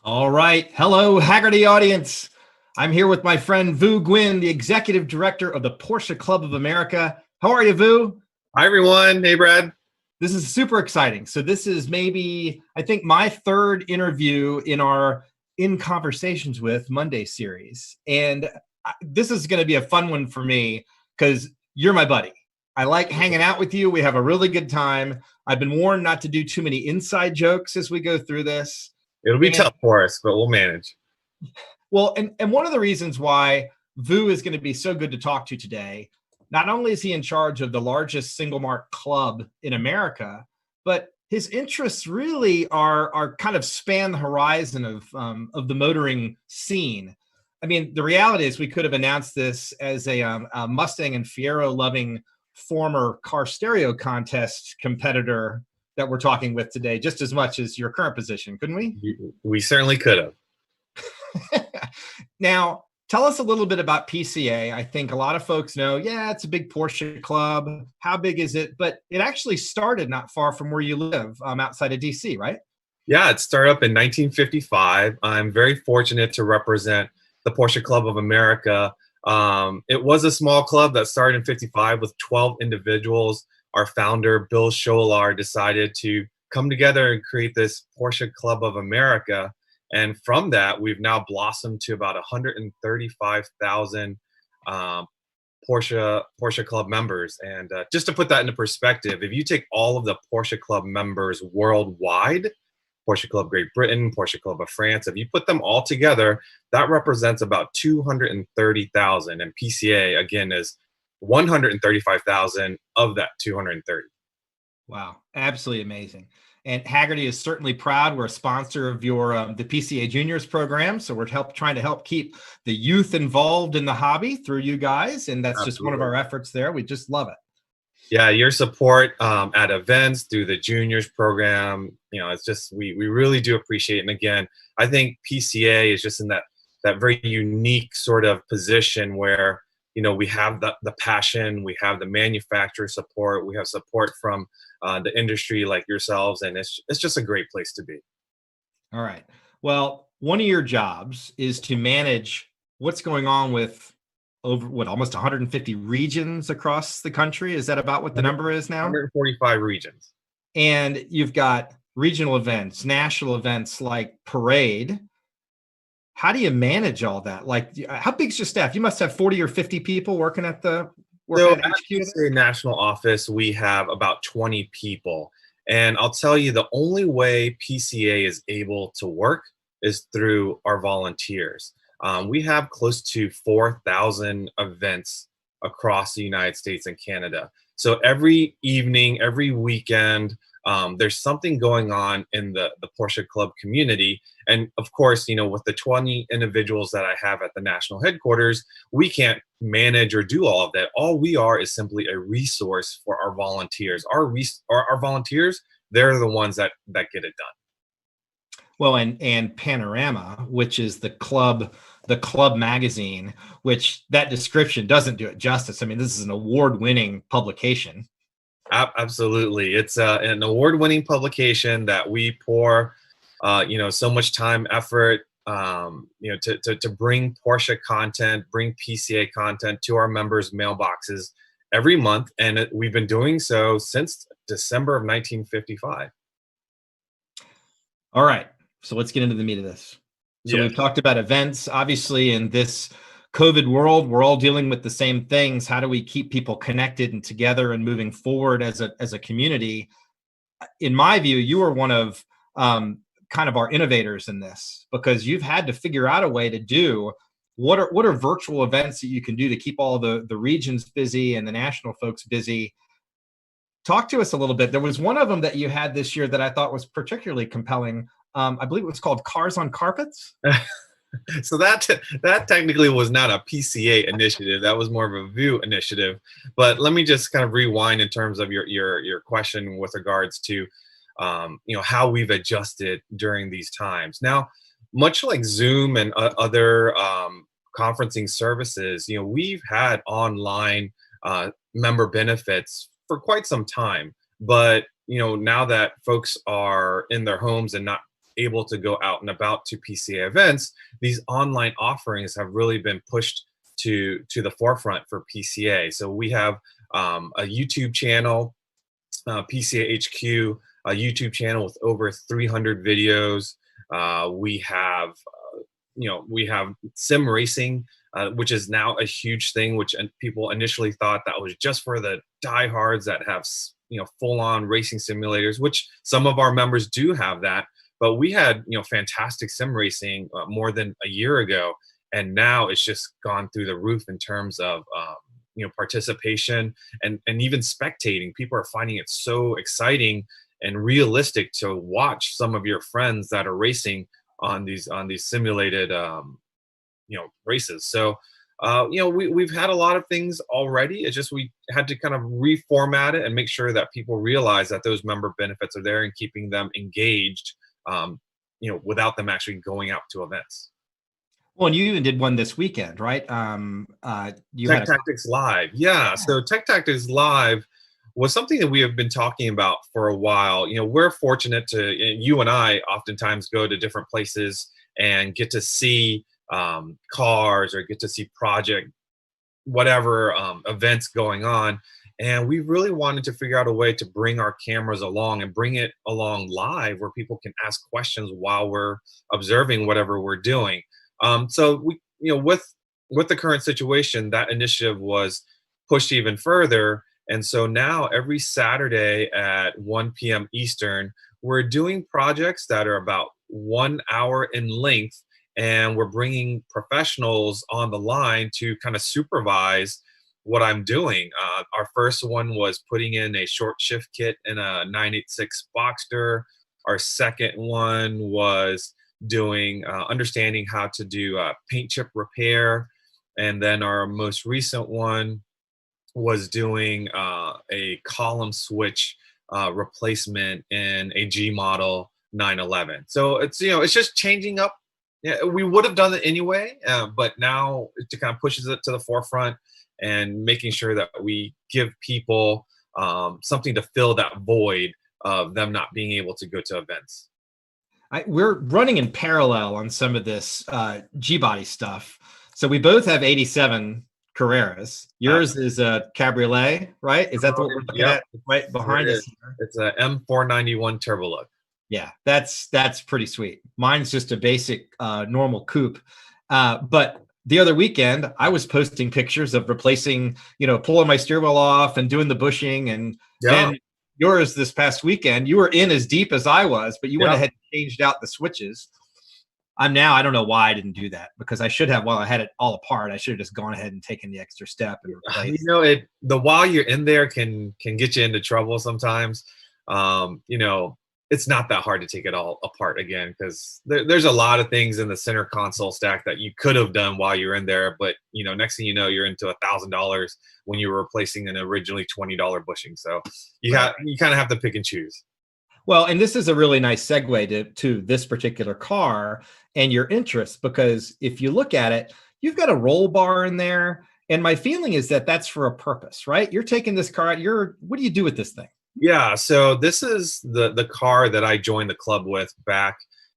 All right. Hello, Haggerty audience. I'm here with my friend Nguyen, the executive director of the Porsche Club of America. How are you, Vu? Hi, everyone. Hey, Brad. This is super exciting. So this is maybe, I think, my third interview in our In Conversations with Monday series. And this is going to be a fun one for me because you're my buddy. I like hanging out with you. We have a really good time. I've been warned not to do too many inside jokes as we go through this. It'll be tough for us, but we'll manage. Well, and one of the reasons why Vu is going to be so good to talk to today, not only is he in charge of the largest single mark club in America, but his interests really are kind of span the horizon of the motoring scene. I mean, the reality is we could have announced this as a Mustang and Fiero loving former car stereo contest competitor that we're talking with today, just as much as your current position, couldn't we? We certainly could have. Now, tell us a little bit about PCA. I think a lot of folks know, yeah, it's a big Porsche club. How big is it? But it actually started not far from where you live, outside of DC, right? Yeah, it started up in 1955. I'm very fortunate to represent the Porsche Club of America. It was a small club that started in 55 with 12 individuals. Our founder, Bill Scholar, decided to come together and create this Porsche Club of America. And from that, we've now blossomed to about 135,000 Porsche Club members. And just to put that into perspective, if you take all of the Porsche Club members worldwide, Porsche Club Great Britain, Porsche Club of France, if you put them all together, that represents about 230,000. And PCA, again, is 135,000 of that 230. Wow, absolutely amazing. And Haggerty is certainly proud. We're a sponsor of your the PCA Juniors program, so we're trying to help keep the youth involved in the hobby through you guys, and that's just one of our efforts there. We just love it. Yeah, your support at events through the Juniors program, it's just we really do appreciate it. And again, I think PCA is just in that very unique sort of position where we have the passion, we have the manufacturer support, we have support from the industry like yourselves, and it's just a great place to be. All right. Well, one of your jobs is to manage what's going on with almost 150 regions across the country. Is that about what the number is now? 145 regions. And you've got regional events, national events like Parade. How do you manage all that? Like, how big's your staff? You must have 40 or 50 people working at the HQ national office. We have about 20 people. And I'll tell you, the only way PCA is able to work is through our volunteers. We have close to 4,000 events across the United States and Canada. So every evening, every weekend, there's something going on in the Porsche Club community. And of course, with the 20 individuals that I have at the national headquarters, we can't manage or do all of that. All we are is simply a resource for our volunteers. Our volunteers, they're the ones that get it done. Well, and Panorama, which is the club magazine, which that description doesn't do it justice. I mean, this is an award-winning publication. Absolutely. It's an award-winning publication that we pour, so much time, effort, to bring Porsche content, bring PCA content to our members' mailboxes every month. And we've been doing so since December of 1955. All right. So let's get into the meat of this. So We've talked about events. Obviously, in this COVID world, we're all dealing with the same things. How do we keep people connected and together and moving forward as a community? In my view, you are one of kind of our innovators in this, because you've had to figure out a way to do what are virtual events that you can do to keep all the regions busy and the national folks busy. Talk to us a little bit. There was one of them that you had this year that I thought was particularly compelling. I believe it was called Cars on Carpets. So that technically was not a PCA initiative. That was more of a VU initiative. But let me just kind of rewind in terms of your question with regards to how we've adjusted during these times. Now, much like Zoom and other conferencing services, we've had online member benefits for quite some time. But now that folks are in their homes and not able to go out and about to PCA events, these online offerings have really been pushed to the forefront for PCA. So we have a YouTube channel, PCA HQ, a YouTube channel with over 300 videos. We have, we have sim racing, which is now a huge thing, which people initially thought that was just for the diehards that have, full-on racing simulators, which some of our members do have that. But we had, fantastic sim racing more than a year ago, and now it's just gone through the roof in terms of participation and even spectating. People are finding it so exciting and realistic to watch some of your friends that are racing on these simulated races. So we've had a lot of things already. It's just we had to kind of reformat it and make sure that people realize that those member benefits are there and keeping them engaged, without them actually going out to events. Well, and you even did one this weekend, right? You Tech had Tactics Live. Yeah. So Tech Tactics Live was something that we have been talking about for a while. We're fortunate to, you and I oftentimes go to different places and get to see cars or get to see project, whatever events going on. And we really wanted to figure out a way to bring our cameras along and bring it along live where people can ask questions while we're observing whatever we're doing. So we, with the current situation, that initiative was pushed even further. And so now every Saturday at 1 p.m. Eastern, we're doing projects that are about 1 hour in length. And we're bringing professionals on the line to kind of supervise what I'm doing. Our first one was putting in a short shift kit in a 986 Boxster. Our second one was doing understanding how to do paint chip repair. And then our most recent one was doing a column switch replacement in a G model 911. So it's it's just changing up. Yeah, we would have done it anyway, but now it kind of pushes it to the forefront and making sure that we give people something to fill that void of them not being able to go to events. We're running in parallel on some of this G-body stuff. So we both have 87 Carreras. Yours is a Cabriolet, right? Is that what we're looking at right behind us here? It's a M491 Turbo Look. Yeah, that's pretty sweet. Mine's just a basic normal coupe. But the other weekend, I was posting pictures of replacing, pulling my steering wheel off and doing the bushing. And then yours this past weekend, you were in as deep as I was, but you went ahead and changed out the switches. I don't know why I didn't do that, because I should have, while I had it all apart, I should have just gone ahead and taken the extra step and replaced. The while you're in there can get you into trouble sometimes. It's not that hard to take it all apart again, because there's a lot of things in the center console stack that you could have done while you're in there. But, next thing you know, you're into $1,000 when you were replacing an originally $20 bushing. So you kind of have to pick and choose. Well, and this is a really nice segue to this particular car and your interest, because if you look at it, you've got a roll bar in there. And my feeling is that that's for a purpose, right? You're taking this car out. What do you do with this thing? Yeah, so this is the car that I joined the club with back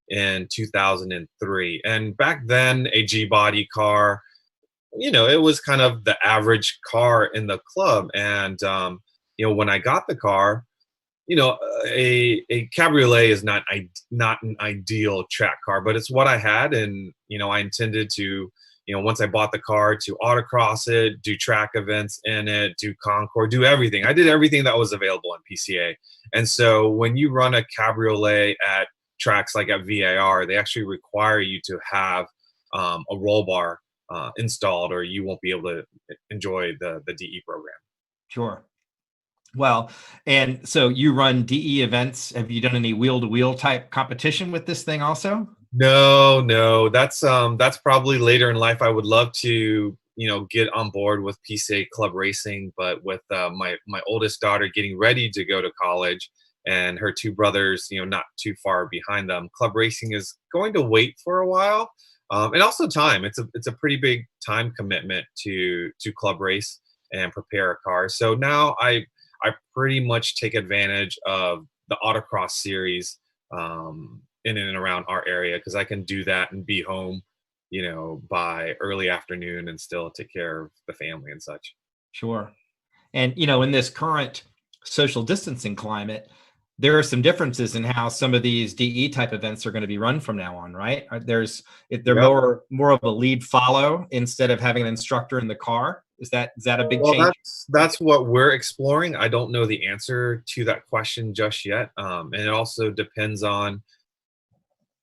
in 2003. And back then, a G-body car, it was kind of the average car in the club. And, when I got the car, a cabriolet is not an ideal track car, but it's what I had. And, I intended to, once I bought the car, to autocross it, do track events in it, do Concours, do everything. I did everything that was available on PCA. And so when you run a cabriolet at tracks like at VAR, they actually require you to have a roll bar installed, or you won't be able to enjoy the DE program. Sure. Well, and so you run DE events. Have you done any wheel-to-wheel type competition with this thing also? No, that's probably later in life. I would love to, get on board with PCA club racing, but with my oldest daughter getting ready to go to college and her two brothers, not too far behind them, club racing is going to wait for a while. And also time. It's a pretty big time commitment to club race and prepare a car. So now I pretty much take advantage of the autocross series in and around our area, because I can do that and be home, by early afternoon and still take care of the family and such. Sure. And, in this current social distancing climate, there are some differences in how some of these DE type events are going to be run from now on, right? They're Yep. more of a lead follow instead of having an instructor in the car. Is that a big Well, change? that's what we're exploring. I don't know the answer to that question just yet, and it also depends on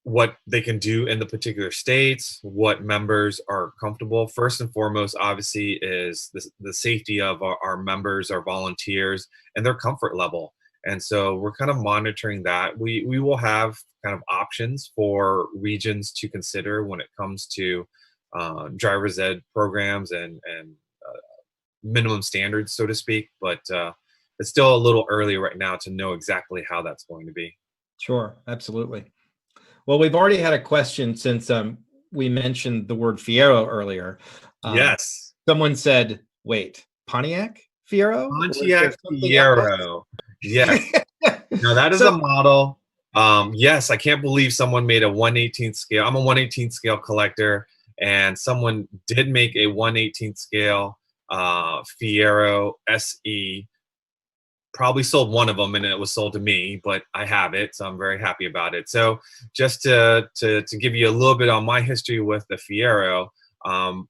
what they can do in the particular states, what members are comfortable. First and foremost, obviously, is the safety of our members, our volunteers, and their comfort level. And so we're kind of monitoring that. We will have kind of options for regions to consider when it comes to driver's ed programs and minimum standards, so to speak. But it's still a little early right now to know exactly how that's going to be. Sure, absolutely. Well, we've already had a question since we mentioned the word Fiero earlier. Yes. Someone said, wait, Pontiac Fiero? Pontiac Fiero. Yes. Now that is a model. Yes, I can't believe someone made a 1/18th scale. I'm a 1/18th scale collector, and someone did make a 1/18th scale Fiero SE. Probably sold one of them, and it was sold to me, but I have it, so I'm very happy about it. So just to give you a little bit on my history with the Fiero,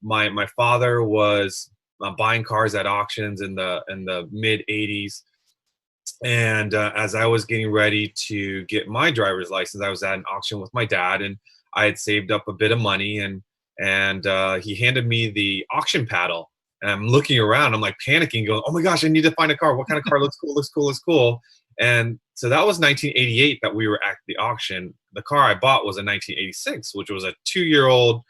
my father was buying cars at auctions in the mid '80s, and as I was getting ready to get my driver's license, I was at an auction with my dad, and I had saved up a bit of money, and he handed me the auction paddle. And I'm looking around, I'm like panicking, going, "Oh my gosh, I need to find a car. What kind of car looks cool? Looks cool? Looks cool?" And so that was 1988 that we were at the auction. The car I bought was a 1986, which was a two-year-old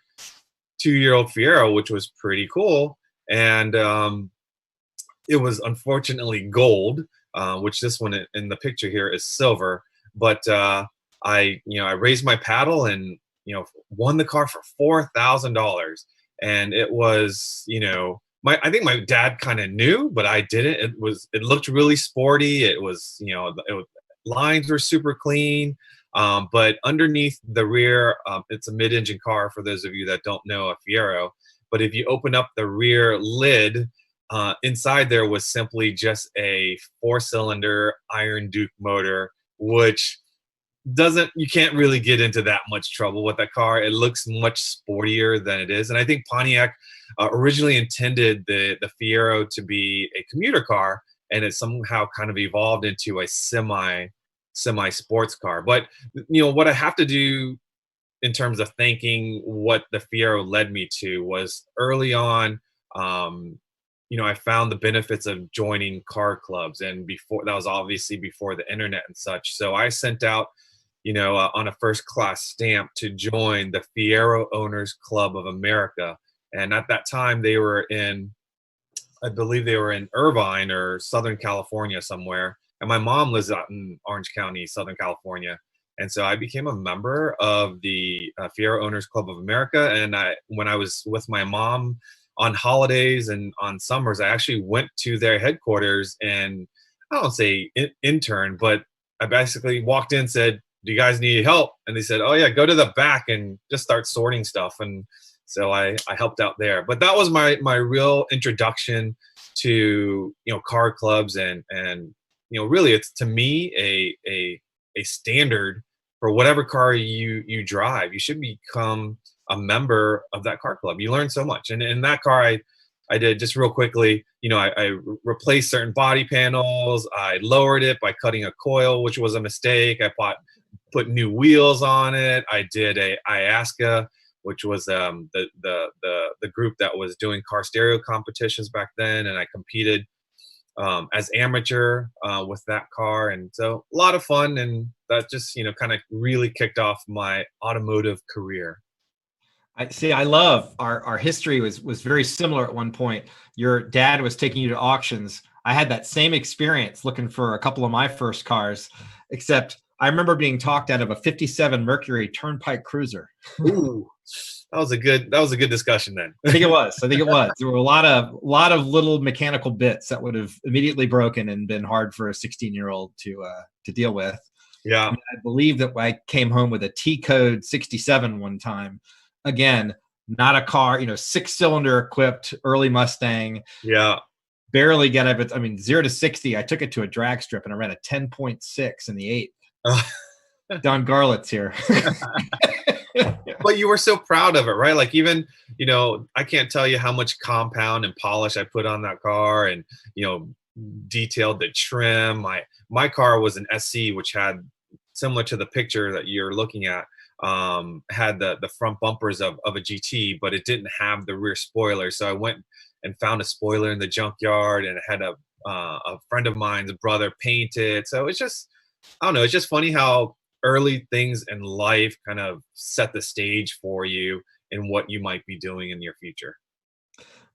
Fiero, which was pretty cool. And it was unfortunately gold, which this one in the picture here is silver. But I raised my paddle and won the car for $4,000, and it was I think my dad kind of knew, but I didn't. It looked really sporty. It was lines were super clean. But underneath the rear, it's a mid-engine car for those of you that don't know a Fiero. But if you open up the rear lid, inside there was simply just a 4-cylinder Iron Duke motor, which you can't really get into that much trouble with that car. It looks much sportier than it is. And I think Pontiac originally intended the Fiero to be a commuter car, and it somehow kind of evolved into a semi sports car. But what I have to do in terms of thanking what the Fiero led me to was early on, I found the benefits of joining car clubs, and before that was obviously before the internet and such. So I sent out on a first class stamp to join the Fiero Owners Club of America. And at that time I believe they were in Irvine or Southern California somewhere. And my mom lives out in Orange County, Southern California. And so I became a member of the Fiero Owners Club of America. And when I was with my mom on holidays and on summers, I actually went to their headquarters and I don't say intern, but I basically walked in, said, "Do you guys need help?" And they said, "Oh yeah, go to the back and just start sorting stuff." And so I helped out there. But that was my real introduction to car clubs, and really it's to me a standard for whatever car you drive. You should become a member of that car club. You learn so much. And in that car, I did, just real quickly, I replaced certain body panels. I lowered it by cutting a coil, which was a mistake. I put new wheels on it. I did a IASCA, which was the group that was doing car stereo competitions back then, and I competed as amateur with that car, and so a lot of fun, and that just kind of really kicked off my automotive career. I love our history was very similar at one point. Your dad was taking you to auctions. I had that same experience looking for a couple of my first cars, except I remember being talked out of a '57 Mercury Turnpike Cruiser. Ooh, that was a good discussion then. I think it was. There were a lot of little mechanical bits that would have immediately broken and been hard for a 16-year-old to deal with. Yeah. I believe that I came home with a T code 67 one time. Again, not a car, 6-cylinder equipped early Mustang. Yeah. Barely get it. I mean, 0 to 60. I took it to a drag strip and I ran a 10.6 in the 8th. Don Garlett's here. But you were so proud of it, right? Like even, I can't tell you how much compound and polish I put on that car, and detailed the trim. My car was an SC, which had, similar to the picture that you're looking at, had the front bumpers of a GT, but it didn't have the rear spoiler. So I went and found a spoiler in the junkyard, and it had a friend of mine's brother paint it. So it's just, I don't know, it's just funny how early things in life kind of set the stage for you and what you might be doing in your future.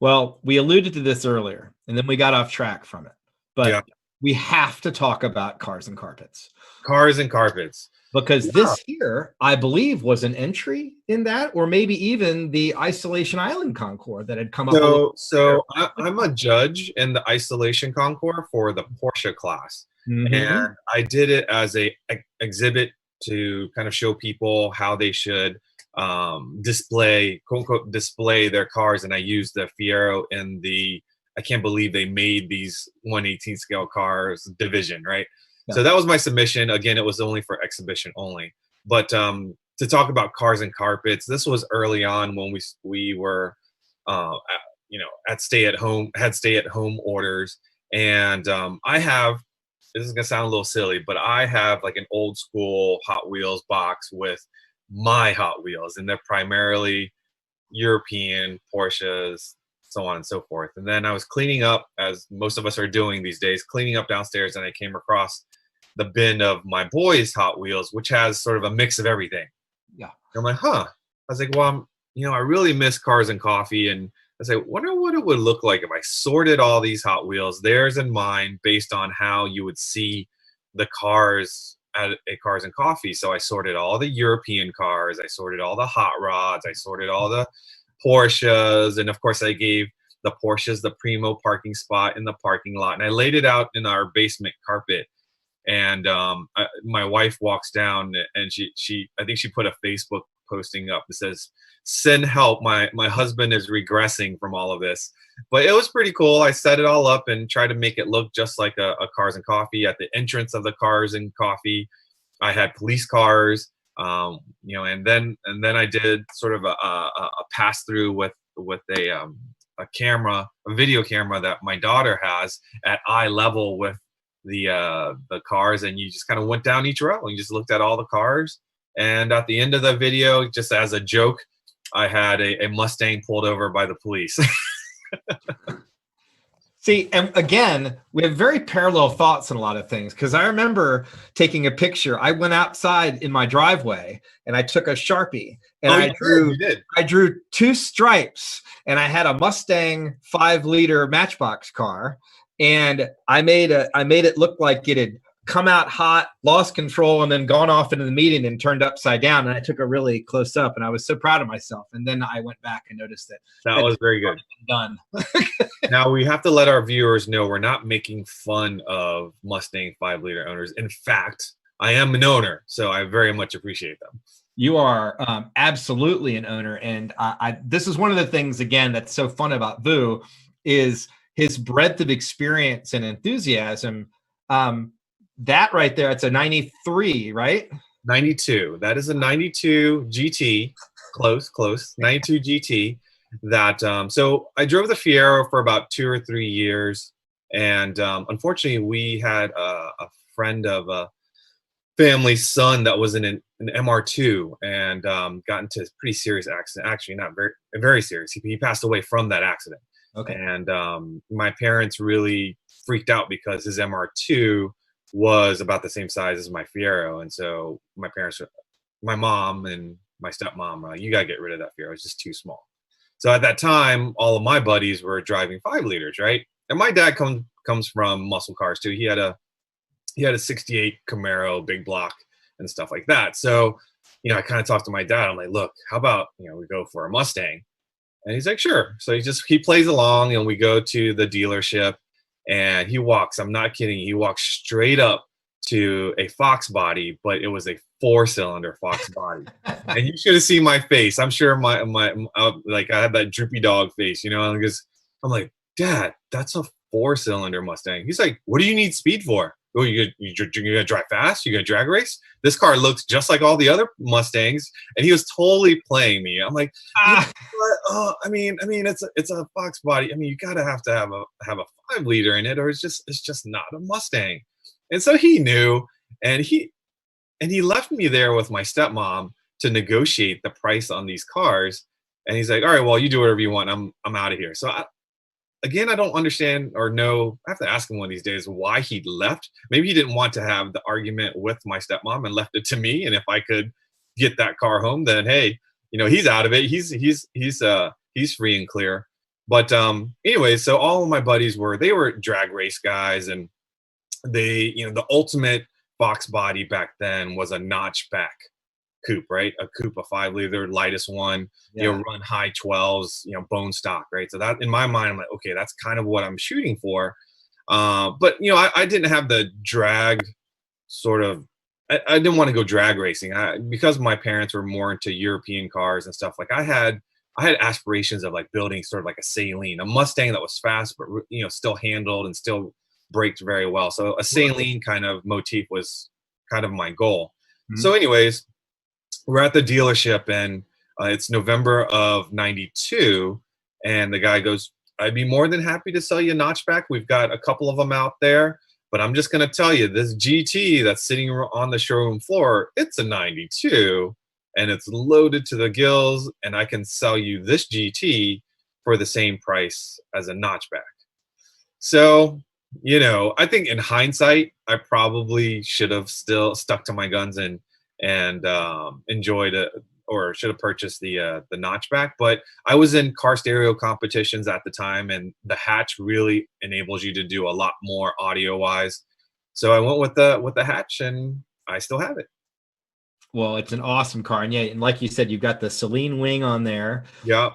Well, we alluded to this earlier, and then we got off track from it. But Yeah. we have to talk about cars and carpets. Cars and carpets. Because this here, I believe, was an entry in that, or maybe even the Isolation Island Concours that had come up. So I'm a judge in the Isolation Concours for the Porsche class. And I did it as a exhibit to kind of show people how they should display, quote unquote, display their cars. And I used the Fiero in the, I can't believe they made these 1/18 scale cars division, right? Yeah. So that was my submission. Again, it was only for exhibition only. But to talk about cars and carpets, this was early on when we were, had stay at home orders. And I have, this is gonna sound a little silly, but I have like an old school Hot Wheels box with my Hot Wheels, and they're primarily European Porsches, so on and so forth. And then I was cleaning up, as most of us are doing these days, cleaning up downstairs, and I came across the bin of my boys' Hot Wheels, which has sort of a mix of everything. Yeah. I'm like, huh. I was like, well, I really miss Cars and Coffee, and I say, wonder what it would look like if I sorted all these Hot Wheels, theirs and mine, based on how you would see the cars at a Cars and Coffee. So I sorted all the European cars, I sorted all the hot rods, I sorted all the Porsches, and of course I gave the Porsches the primo parking spot in the parking lot, and I laid it out in our basement carpet. And my wife walks down, and she I think she put a Facebook posting up that says, "Send help, my husband is regressing from all of this." But it was pretty cool. I set it all up and tried to make it look just like a Cars and Coffee. At the entrance of the Cars and Coffee, I had police cars, and then I did sort of a pass through with a camera, a video camera that my daughter has at eye level with the cars, and you just kind of went down each row and you just looked at all the cars. And at the end of the video, just as a joke, I had a Mustang pulled over by the police. See, and again, we have very parallel thoughts on a lot of things, because I remember taking a picture. I went outside in my driveway and I took a Sharpie, and I drew 2 stripes, and I had a Mustang 5-liter Matchbox car, and I made it look like it had come out hot, lost control, and then gone off into the meeting and turned upside down. And I took a really close up, and I was so proud of myself. And then I went back and noticed that was very good. Done. Now we have to let our viewers know we're not making fun of Mustang 5-liter owners. In fact, I am an owner, so I very much appreciate them. You are absolutely an owner, and this is one of the things, again, that's so fun about Vu, is his breadth of experience and enthusiasm. That right there, it's a 93, right? 92. That is a 92 GT. Close. 92 GT. That so I drove the Fiero for about 2 or 3 years, and unfortunately, we had a friend of a family's son that was in an MR2 and got into a pretty serious accident. Actually, not very serious. He passed away from that accident. Okay. And my parents really freaked out because his MR2 was about the same size as my Fiero. And so my parents, my mom and my stepmom were like, you got to get rid of that Fiero. It's just too small. So at that time, all of my buddies were driving 5-liters, right? And my dad comes from muscle cars too. He had a 68 Camaro, big block and stuff like that. So, I kind of talked to my dad. I'm like, look, how about, we go for a Mustang? And he's like, sure. So he plays along, and we go to the dealership, and he walks, I'm not kidding, he walks straight up to a Fox body, but it was a 4-cylinder Fox body. And you should have seen my face. I'm sure my like I had that droopy dog face, you know, because I'm like, Dad, that's a 4-cylinder Mustang. He's like, what do you need speed for? Oh, you gonna drive fast? You gonna drag race? This car looks just like all the other Mustangs, and he was totally playing me. I'm like, you know what? Oh, I mean, it's a Fox body. I mean, you gotta have to have a 5-liter in it, or it's just not a Mustang. And so he knew, and he left me there with my stepmom to negotiate the price on these cars. And he's like, all right, well, you do whatever you want. I'm out of here. So again, I don't understand or know. I have to ask him one of these days why he left. Maybe he didn't want to have the argument with my stepmom and left it to me. And if I could get that car home, then hey, you know, he's out of it. He's free and clear. But anyway, so all of my buddies were drag race guys, and they, you know, the ultimate Fox body back then was a notchback coupe, right? A coupe, a 5-liter, lightest one, you know, run high 12s, you know, bone stock, right? So that in my mind, I'm like, okay, that's kind of what I'm shooting for. But you know, I didn't have the drag sort of. I didn't want to go drag racing because my parents were more into European cars and stuff. Like I had aspirations of like building sort of like a Saline, a Mustang that was fast, but you know, still handled and still braked very well. So a Saline kind of motif was kind of my goal. Mm-hmm. So anyways, we're at the dealership, and it's November of '92, and the guy goes, I'd be more than happy to sell you a notchback. We've got a couple of them out there, but I'm just going to tell you, this GT that's sitting on the showroom floor, it's a '92, and it's loaded to the gills, and I can sell you this GT for the same price as a notchback. So, you know, I think in hindsight, I probably should have still stuck to my guns and enjoyed it, or should have purchased the notchback. But I was in car stereo competitions at the time, and the hatch really enables you to do a lot more audio wise. So I went with the hatch, and I still have it. Well, it's an awesome car, and yeah, and like you said, you've got the Celine wing on there. Yeah.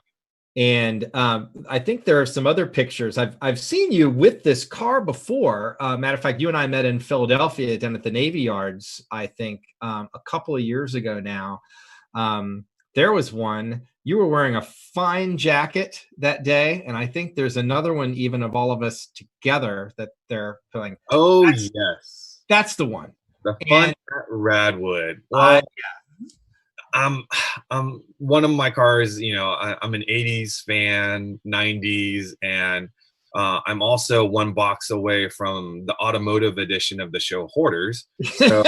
And I think there are some other pictures. I've seen you with this car before. Matter of fact, you and I met in Philadelphia down at the Navy Yards, I think, a couple of years ago now. There was one. You were wearing a fine jacket that day, and I think there's another one even of all of us together that they're feeling. Oh, yes. That's the one. The fun Radwood. Well, yeah. I'm one of my cars, you know, I'm an 80s fan, 90s, and I'm also one box away from the automotive edition of the show Hoarders. So,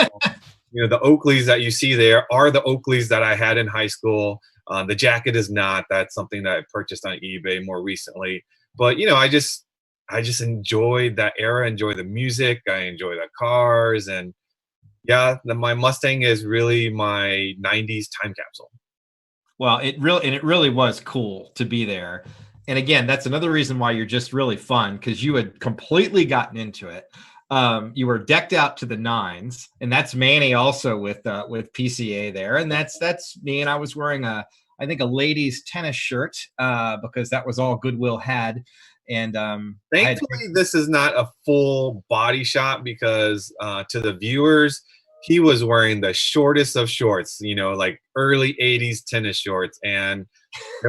you know, the Oakleys that you see there are the Oakleys that I had in high school. The jacket is not. That's something that I purchased on eBay more recently. But, you know, I just enjoyed that era, enjoy the music, I enjoy the cars, and yeah, my Mustang is really my '90s time capsule. Well, it really was cool to be there. And again, that's another reason why you're just really fun, because you had completely gotten into it. You were decked out to the nines, and that's Manny also with PCA there, and that's me. And I was wearing I think a ladies tennis shirt because that was all Goodwill had. And thankfully, this is not a full body shot, because to the viewers, he was wearing the shortest of shorts, you know, like early '80s tennis shorts, and it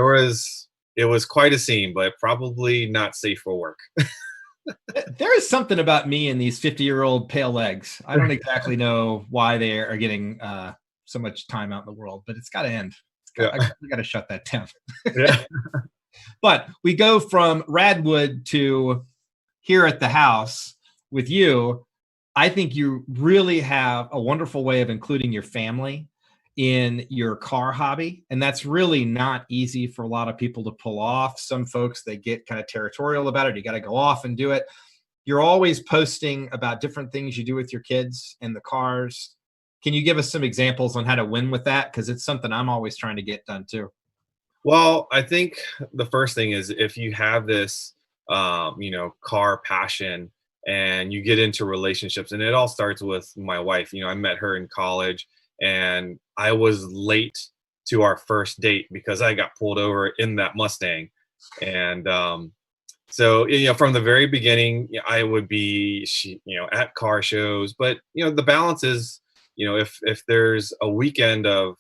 was quite a scene, but probably not safe for work. There is something about me and these 50-year-old pale legs. I don't exactly know why they are getting so much time out in the world, but it's got to end. I got to shut that down. Yeah. But we go from Radwood to here at the house with you. I think you really have a wonderful way of including your family in your car hobby. And that's really not easy for a lot of people to pull off. Some folks, they get kind of territorial about it. You got to go off and do it. You're always posting about different things you do with your kids and the cars. Can you give us some examples on how to win with that? Because it's something I'm always trying to get done too. Well, I think the first thing is, if you have this, you know, car passion, and you get into relationships, and it all starts with my wife. You know, I met her in college, and I was late to our first date because I got pulled over in that Mustang. And So, from the very beginning, I would be, at car shows, but, the balance is, if there's a weekend of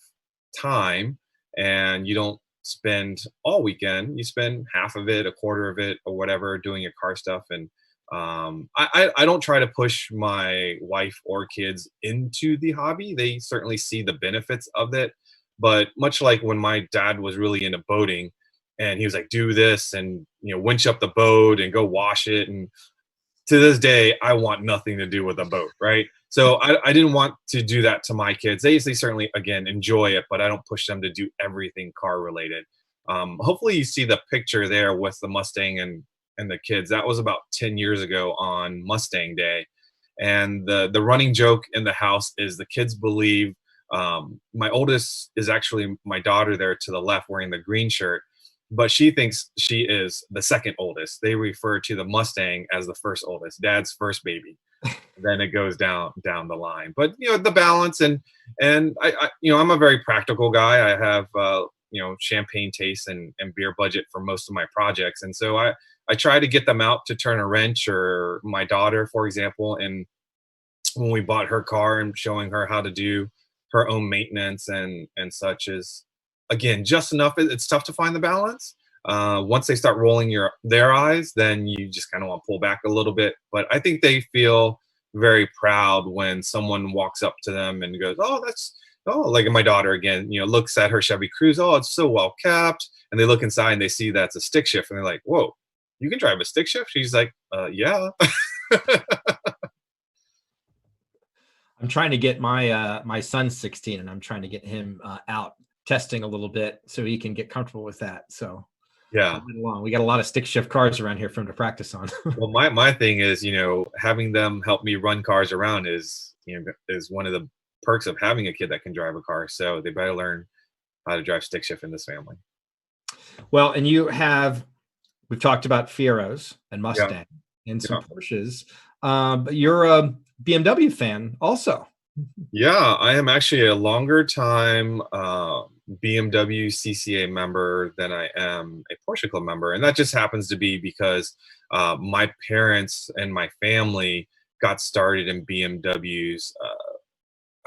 time and you don't spend all weekend, you spend half of it, a quarter of it, or whatever, doing your car stuff. And I don't try to push my wife or kids into the hobby. They certainly see the benefits of it. But much like when my dad was really into boating, and he was like, do this and, winch up the boat and go wash it. And to this day, I want nothing to do with a boat, right? So I didn't want to do that to my kids. They certainly, again, enjoy it, but I don't push them to do everything car related. Hopefully you see the picture there with the Mustang and the kids. That was about 10 years ago on Mustang Day. And the running joke in the house is the kids believe my oldest is actually my daughter there to the left wearing the green shirt, but she thinks she is the second oldest. They refer to the Mustang as the first oldest, dad's first baby. Then it goes down the line. But the balance and I'm a very practical guy. I have champagne taste and beer budget for most of my projects, and so I try to get them out to turn a wrench. Or my daughter, for example, and when we bought her car and showing her how to do her own maintenance and such, is again just enough. It's tough to find the balance. Once they start rolling their eyes, then you just kind of want to pull back a little bit. But I think they feel very proud when someone walks up to them and goes, like my daughter again, looks at her Chevy Cruze. Oh, it's so well kept. And they look inside and they see that's a stick shift, and they're like, whoa, you can drive a stick shift? She's like, yeah. I'm trying to get my son's 16, and I'm trying to get him out testing a little bit so he can get comfortable with that. So yeah, we got a lot of stick shift cars around here for him to practice on. Well, my thing is, having them help me run cars around is one of the perks of having a kid that can drive a car. So they better learn how to drive stick shift in this family. Well, and we've talked about Fieros and Mustang and some Porsches, but you're a BMW fan also. Yeah, I am actually a longer time BMW CCA member than I am a Porsche Club member. And that just happens to be because my parents and my family got started in BMWs,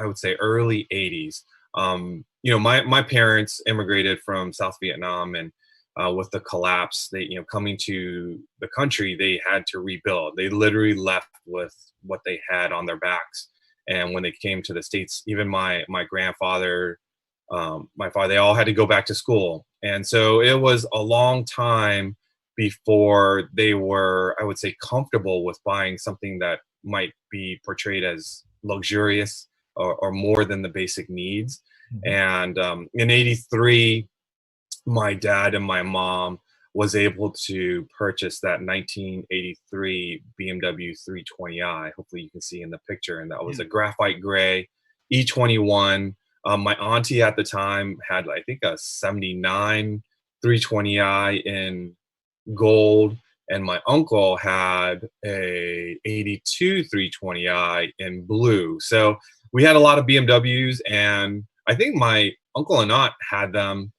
I would say early 80s. My parents immigrated from South Vietnam, and with the collapse, they, coming to the country, they had to rebuild. They literally left with what they had on their backs. And when they came to the States, even my grandfather, my father, they all had to go back to school. And so it was a long time before they were, I would say, comfortable with buying something that might be portrayed as luxurious or more than the basic needs. Mm-hmm. And in '83, my dad and my mom was able to purchase that 1983 BMW 320i. Hopefully you can see in the picture. And that was a graphite gray E21. My auntie at the time had, I think, a 79 320i in gold. And my uncle had a 82 320i in blue. So we had a lot of BMWs, and I think my uncle and aunt had them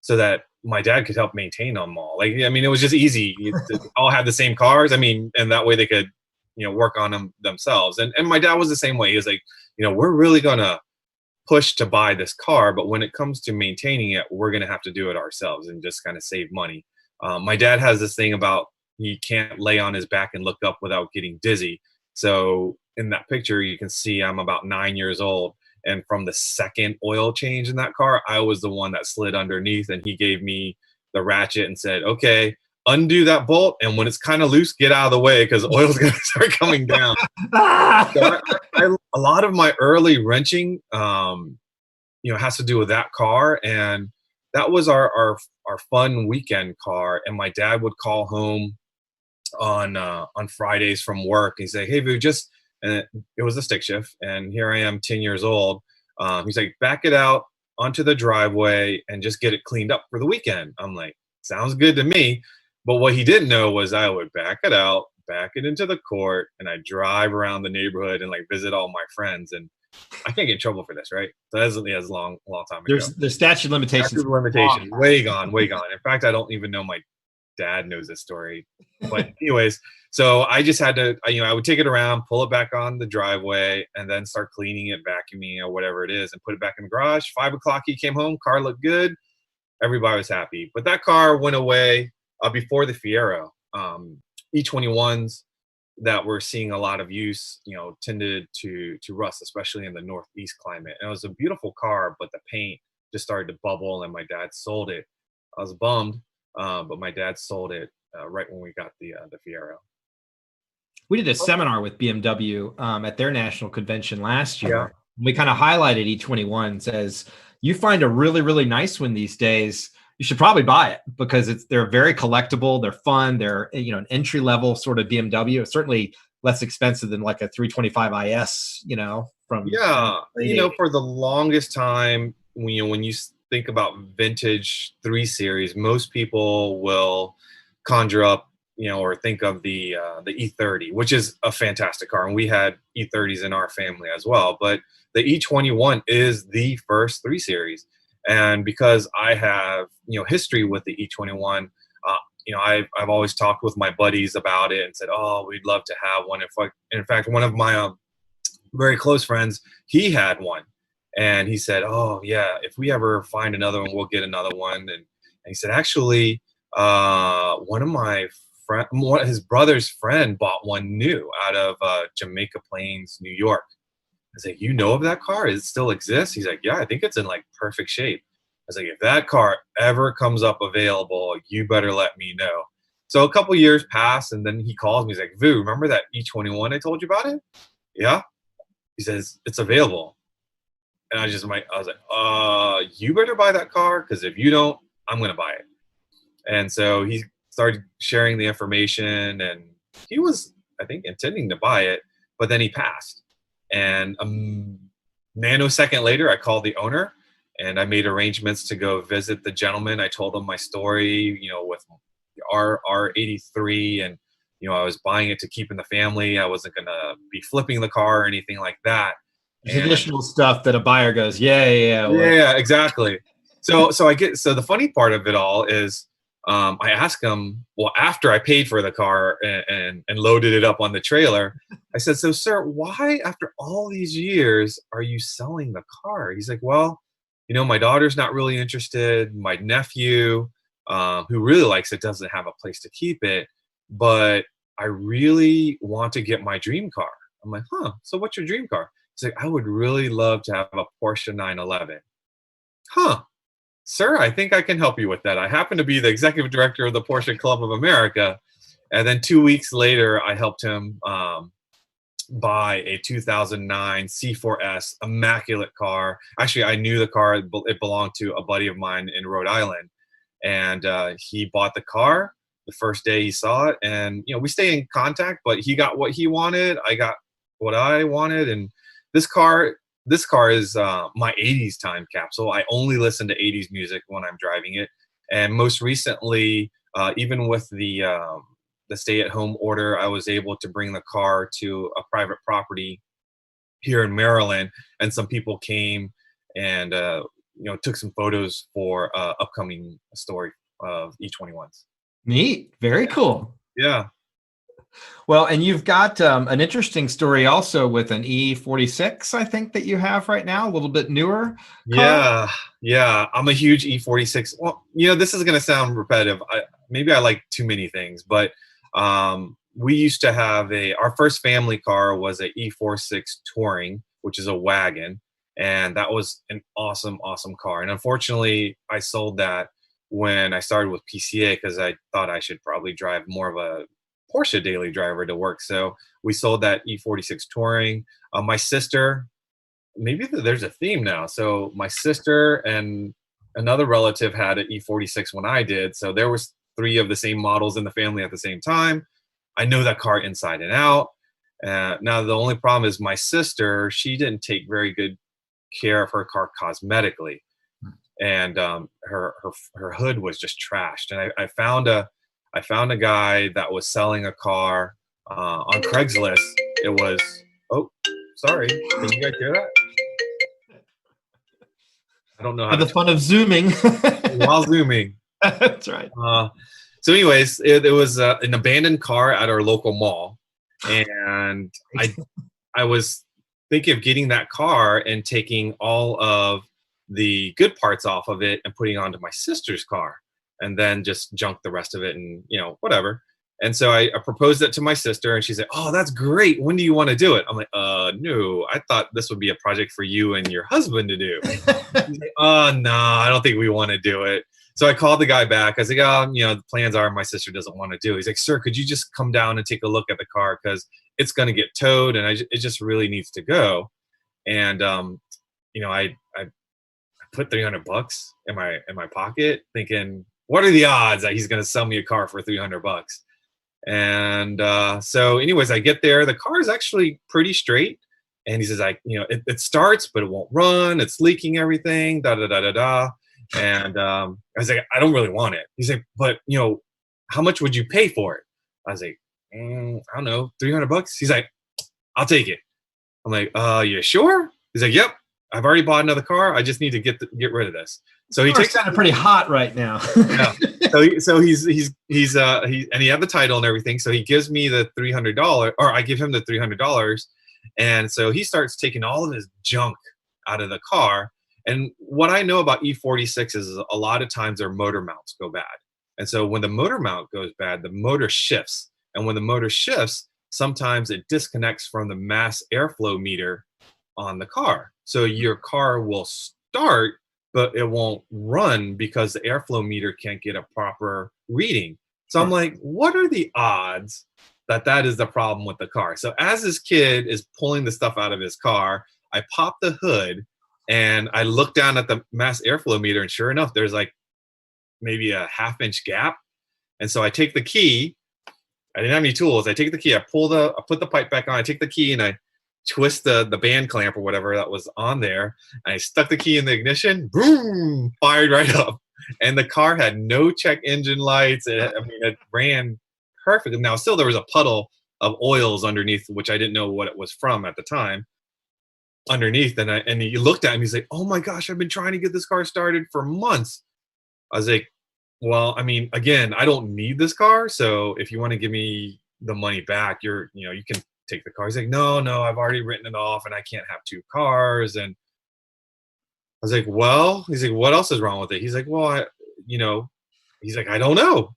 so that my dad could help maintain them all. It was just easy. All had the same cars. And that way they could, work on them themselves. And my dad was the same way. He was like, we're really going to push to buy this car, but when it comes to maintaining it, we're going to have to do it ourselves and just kind of save money. My dad has this thing about he can't lay on his back and look up without getting dizzy. So in that picture, you can see I'm about 9 years old. And from the second oil change in that car, I was the one that slid underneath, and he gave me the ratchet and said, okay, undo that bolt. And when it's kind of loose, get out of the way because oil's going to start coming down. So a lot of my early wrenching, has to do with that car. And that was our fun weekend car. And my dad would call home on Fridays from work. He'd say, hey, Vu, and it was a stick shift, and here I am 10 years old. He's like, back it out onto the driveway and just get it cleaned up for the weekend. I'm like, sounds good to me. But what he didn't know was I would back it out, back it into the court, and I drive around the neighborhood and visit all my friends. And I can't get in trouble for this, right? So that's a long time ago. The statute of limitations. Way gone. In fact, I don't even know my dad knows this story. But anyways, so I just had to, I would take it around, pull it back on the driveway, and then start cleaning it, vacuuming, or whatever it is, and put it back in the garage. 5 o'clock, he came home, car looked good. Everybody was happy. But that car went away before the Fiero. E21s that we're seeing a lot of use, tended to rust, especially in the Northeast climate. And it was a beautiful car, but the paint just started to bubble, and my dad sold it. I was bummed, but my dad sold it right when we got the Fiero. We did a seminar with BMW at their national convention last year. Yeah. We kind of highlighted E21s as, you find a really, really nice one these days, you should probably buy it, because they're very collectible, they're fun, they're an entry level sort of BMW. It's certainly less expensive than like a 325 IS, from for the longest time, when you think about vintage 3 Series, most people will conjure up, or think of the E30, which is a fantastic car, and we had E30s in our family as well. But the E21 is the first 3 Series. And because I have, history with the E21, I've always talked with my buddies about it and said, oh, we'd love to have one. In fact, one of my very close friends, he had one. And he said, oh, yeah, if we ever find another one, we'll get another one. And he said, actually, his brother's friend bought one new out of Jamaica Plains, New York. I was like, you know of that car? Does it still exist? He's like, yeah, I think it's in like perfect shape. I was like, if that car ever comes up available, you better let me know. So a couple years pass, and then he calls me. He's like, Vu, remember that E21 I told you about it? Yeah. He says, it's available. And I was like, you better buy that car, because if you don't, I'm going to buy it. And so he started sharing the information, and he was, I think, intending to buy it, but then he passed. And a nanosecond later, I called the owner, and I made arrangements to go visit the gentleman. I told him my story, with our 83, and I was buying it to keep in the family. I wasn't gonna be flipping the car or anything like that. Traditional stuff that a buyer goes, yeah, exactly. So the funny part of it all is, I asked him, well, after I paid for the car and loaded it up on the trailer, I said, so sir, why after all these years are you selling the car? He's like, well, my daughter's not really interested. My nephew, who really likes it, doesn't have a place to keep it, but I really want to get my dream car. I'm like, so what's your dream car? He's like, I would really love to have a Porsche 911. Sir, I think I can help you with that. I happen to be the executive director of the Porsche Club of America. And then 2 weeks later, I helped him buy a 2009 C4S, immaculate car. Actually, I knew the car. It belonged to a buddy of mine in Rhode Island. And he bought the car the first day he saw it. And, we stay in contact, but he got what he wanted. I got what I wanted. And this car is my 80s time capsule. I only listen to 80s music when I'm driving it. And most recently, even with the stay-at-home order, I was able to bring the car to a private property here in Maryland. And some people came and took some photos for upcoming story of E21s. Neat. Very cool. Yeah. Well, and you've got an interesting story also with an E46, I think, that you have right now, a little bit newer car. Yeah. I'm a huge E46. Well, this is going to sound repetitive. Maybe I like too many things, but we used to have our first family car was a E46 Touring, which is a wagon. And that was an awesome, awesome car. And unfortunately, I sold that when I started with PCA, because I thought I should probably drive more of a Porsche daily driver to work. So we sold that E46 Touring. My sister, maybe there's a theme now. So my sister and another relative had an E46 when I did. So there was 3 of the same models in the family at the same time. I know that car inside and out. Now the only problem is my sister, she didn't take very good care of her car cosmetically. And her hood was just trashed. And I found a guy that was selling a car on Craigslist. It was, oh, sorry. Can you guys hear that? I don't know how the fun of zooming. While zooming. That's right. So anyways, it was an abandoned car at our local mall. And I was thinking of getting that car and taking all of the good parts off of it and putting it onto my sister's car, and then just junk the rest of it and, whatever. And so I proposed it to my sister, and she said, "Oh, that's great. When do you want to do it?" I'm like, no, I thought this would be a project for you and your husband to do." She's like, "Oh, no, I don't think we want to do it." So I called the guy back. I was like, the plans are my sister doesn't want to do it. He's like, "Sir, could you just come down and take a look at the car? Because it's going to get towed, and it just really needs to go." And, I put $300 in my pocket thinking, what are the odds that he's going to sell me a car for $300? And so anyways, I get there. The car is actually pretty straight. And he says, it starts, but it won't run. It's leaking everything, da, da, da, da, da. And I was like, I don't really want it. He's like, but, how much would you pay for it? I was like, I don't know, $300. He's like, I'll take it. I'm like, you sure? He's like, yep. I've already bought another car. I just need to get rid of this. So he takes kind of pretty hot right now. Yeah. So he's and he had the title and everything. So he gives me the $300, or I give him the $300, and so he starts taking all of his junk out of the car. And what I know about E46 is a lot of times their motor mounts go bad, and so when the motor mount goes bad, the motor shifts, and when the motor shifts, sometimes it disconnects from the mass airflow meter on the car. So your car will start, but it won't run because the airflow meter can't get a proper reading. So I'm like, what are the odds that is the problem with the car? So as this kid is pulling the stuff out of his car, I pop the hood and I look down at the mass airflow meter, and sure enough, there's like maybe a ½ inch gap. And so I take the key. I didn't have any tools. I take the key, I put the pipe back on, I take the key and I twist the band clamp or whatever that was on there. And I stuck the key in the ignition, boom, fired right up. And the car had no check engine lights. It ran perfectly. Now, still there was a puddle of oils underneath, which I didn't know what it was from at the time, underneath. And he looked at me, he's like, "Oh my gosh, I've been trying to get this car started for months." I was like, well, again, I don't need this car. So if you want to give me the money back, you can take the car. He's like, no, I've already written it off and I can't have two cars. And I was like, well, he's like, what else is wrong with it? He's like, well, he's like, I don't know.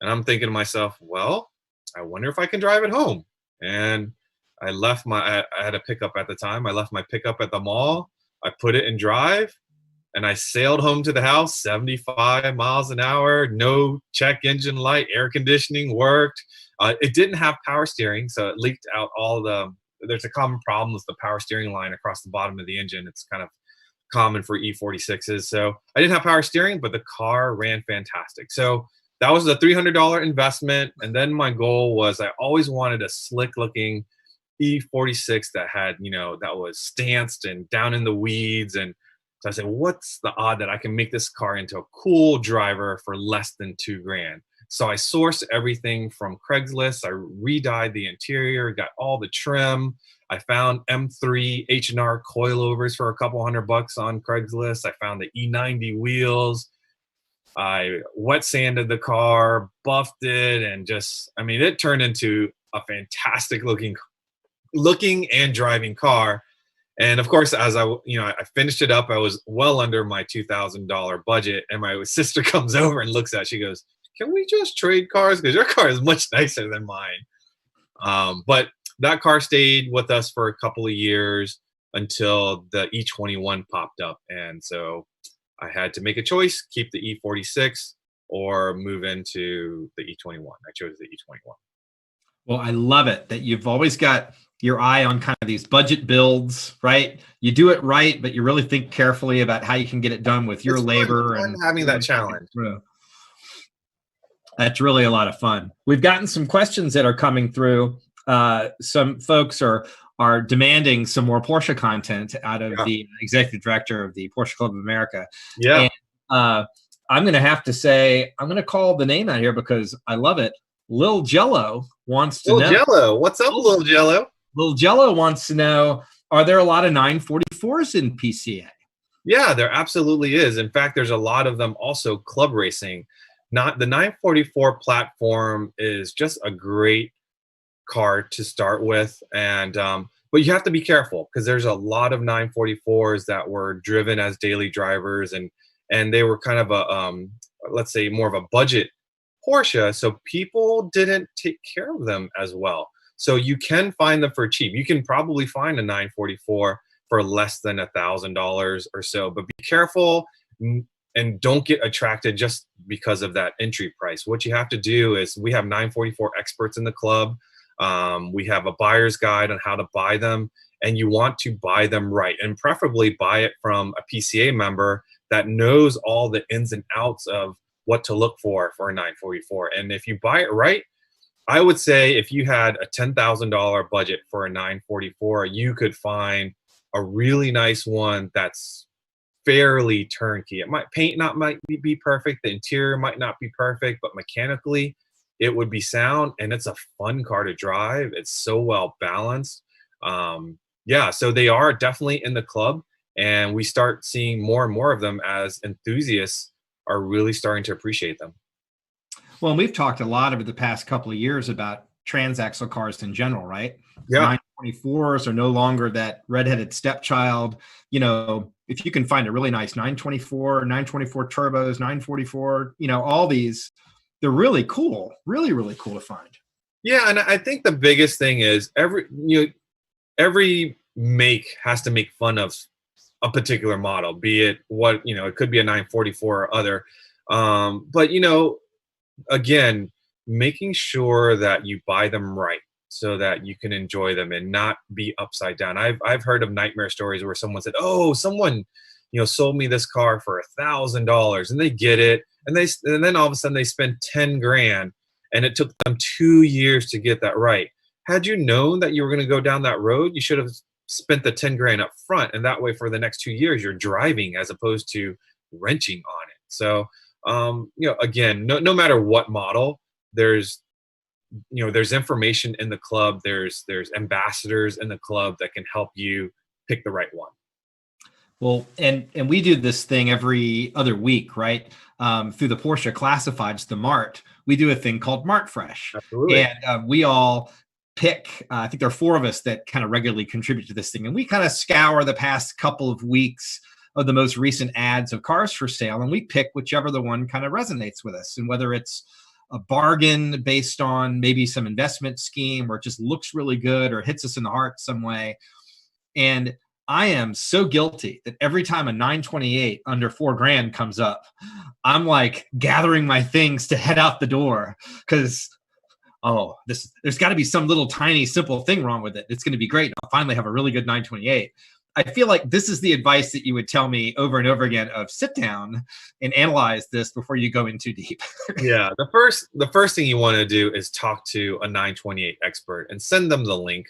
And I'm thinking to myself, well, I wonder if I can drive it home. And I had a pickup at the time. I left my pickup at the mall. I put it in drive and I sailed home to the house, 75 miles an hour, no check engine light, air conditioning worked. It didn't have power steering, so it leaked out there's a common problem with the power steering line across the bottom of the engine. It's kind of common for E46s. So I didn't have power steering, but the car ran fantastic. So that was the $300 investment. And then my goal was I always wanted a slick looking E46 that had, that was stanced and down in the weeds. And so I said, what's the odd that I can make this car into a cool driver for less than $2,000? So I sourced everything from Craigslist. I re-dyed the interior, got all the trim. I found M3 H&R coilovers for a couple $100 on Craigslist. I found the E90 wheels. I wet sanded the car, buffed it, and it turned into a fantastic looking and driving car. And of course, as I finished it up, I was well under my $2,000 budget. And my sister comes over and looks at it. She goes, "Can we just trade cars? Because your car is much nicer than mine." But that car stayed with us for a couple of years until the E21 popped up. And so I had to make a choice, keep the E46 or move into the E21. I chose the E21. Well, I love it that you've always got your eye on kind of these budget builds, right? You do it right, but you really think carefully about how you can get it done with your labor. It's fun having that challenge. That's really a lot of fun. We've gotten some questions that are coming through. Some folks are demanding some more Porsche content out of the executive director of the Porsche Club of America. Yeah. And, I'm going to have to say, I'm going to call the name out here because I love it. Lil Jello wants to know. Lil Jello, what's up, Lil Jello? Lil Jello wants to know, are there a lot of 944s in PCA? Yeah, there absolutely is. In fact, there's a lot of them also club racing. Not the 944 platform is just a great car to start with, and but you have to be careful because there's a lot of 944s that were driven as daily drivers, and they were kind of a let's say more of a budget Porsche, so people didn't take care of them as well. So you can find them for cheap. You can probably find a 944 for less than $1,000 or so, but be careful and don't get attracted just because of that entry price. What you have to do is, we have 944 experts in the club. We have a buyer's guide on how to buy them, and you want to buy them right, and preferably buy it from a PCA member that knows all the ins and outs of what to look for a 944. And if you buy it right, I would say if you had a $10,000 budget for a 944, you could find a really nice one that's fairly turnkey. It might be perfect, the interior might not be perfect, but mechanically it would be sound, and it's a fun car to drive. It's so well balanced. Yeah, so they are definitely in the club, and we start seeing more and more of them as enthusiasts are really starting to appreciate them. Well, and we've talked a lot over the past couple of years about transaxle cars in general, right? Yeah. 924s are no longer that redheaded stepchild. You know, if you can find a really nice 924, 924 turbos, 944, you know, all these, they're really cool, really, really cool to find. Yeah, and I think the biggest thing is every make has to make fun of a particular model, be it what, it could be a 944 or other. But again, making sure that you buy them right so that you can enjoy them and not be upside down. I've heard of nightmare stories where someone said, "Oh, someone, sold me this car for $1,000," and they get it, and then all of a sudden they spend 10 grand, and it took them 2 years to get that right. Had you known that you were going to go down that road, you should have spent the 10 grand up front, and that way for the next 2 years you're driving as opposed to wrenching on it. So again, no matter what model, there's information in the club. There's ambassadors in the club that can help you pick the right one. Well, and we do this thing every other week, right? Through the Porsche Classifieds, the Mart, we do a thing called Mart Fresh. Absolutely. And we all pick, I think there are 4 of us that kind of regularly contribute to this thing. And we kind of scour the past couple of weeks of the most recent ads of cars for sale, and we pick whichever the one kind of resonates with us. And whether it's a bargain based on maybe some investment scheme, or it just looks really good, or hits us in the heart some way. And I am so guilty that every time a 928 under 4 grand comes up, I'm like gathering my things to head out the door because, there's got to be some little tiny simple thing wrong with it. It's going to be great. I'll finally have a really good 928. I feel like this is the advice that you would tell me over and over again of sit down and analyze this before you go in too deep. Yeah, the first thing you want to do is talk to a 928 expert and send them the link,